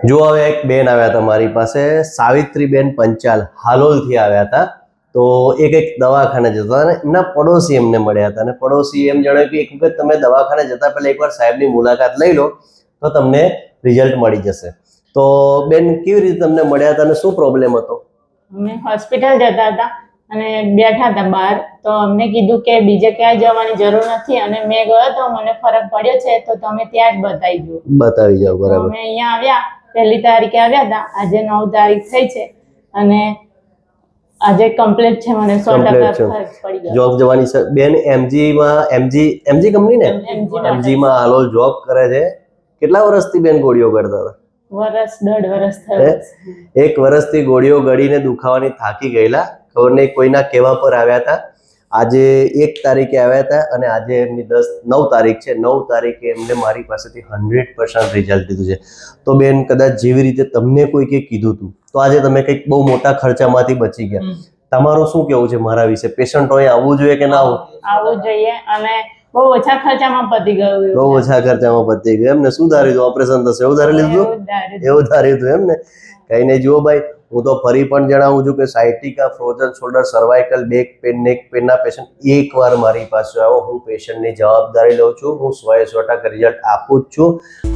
જો હવે એક બેન આવ્યા હતા મારી પાસે, સાવિત્રીબેન પંચાલ, હાલોલથી આવ્યા હતા. તો એક દવાખાને જતા હતા અને એમના પડોશી એમને મળ્યા હતા અને પડોશી એમ જણાવ્યું કે એક વખત તમે દવાખાને જતા પહેલા એકવાર સાહેબની મુલાકાત લઈ લો તો તમને રિઝલ્ટ મળી જશે. તો બેન, કેવી રીતે તમને મળ્યા હતા અને શું પ્રોબ્લેમ હતો? અમે હોસ્પિટલ જતા હતા અને બેઠા હતા બહાર, તો અમને કીધું કે બીજે ક્યાંય જવાની જરૂર નથી અને મેં ગયો તો મને ફરક પડ્યો છે તો તમે ત્યાં જ બતાવી જાઓ. બરાબર. અમે અહીંયા આવ્યા, 1 તારીખે આવ્યા હતા, આજે 9 તારીખ થઈ છે અને આજે કમ્પ્લીટ છે, મને 100% ફરક પડી ગયો. જોબ જવાની બેન એમજી કંપની ને, એમજી માં હાલોલ જોબ કરે છે. કેટલા વર્ષથી બેન ગોળીઓ કરતા હતા? 1.5 વર્ષ થયો. 1 વર્ષથી ગોળીઓ ગળીને દુખાવાની થાકી ગયેલા, ખબર નહીં કોઈના કહેવા પર આવ્યા હતા. આજે 1 તારીખે આવ્યા હતા અને આજે એમની 9 તારીખ છે. 9 તારીખે એમને મારી પાસેથી 100% રિઝલ્ટ લીધું છે. તો બેન, કદાચ જેવી રીતે તમને કોઈકે કીધું હતું તો આજે તમે કંઈક બહુ મોટા ખર્ચામાંથી બચી ગયા. તમારું શું કેવું છે મારા વિશે? પેશન્ટો અહીં આવવું જોઈએ કે ના આવવું જોઈએ અને બહુ ઓછા ખર્ચામાં પતી ગયું. બહુ ઓછા ખર્ચામાં પતી ગયું એમ ને? શું ધાર્યું હતું? ઓપરેશન થશે એવું ધારી લીધું? એવું ધાર્યું હતું એમ ને? કઈ નહીં. જુઓ ભાઈ, હું તો ફરી પણ જણાવું છું કે sciatica, frozen shoulder, cervical, back pain, નેક પેનના પેશન્ટ એકવાર મારી પાસે આવો, હું પેશન્ટની જવાબદારી લઉં છું. હું 100% રિઝલ્ટ આપું જ છું.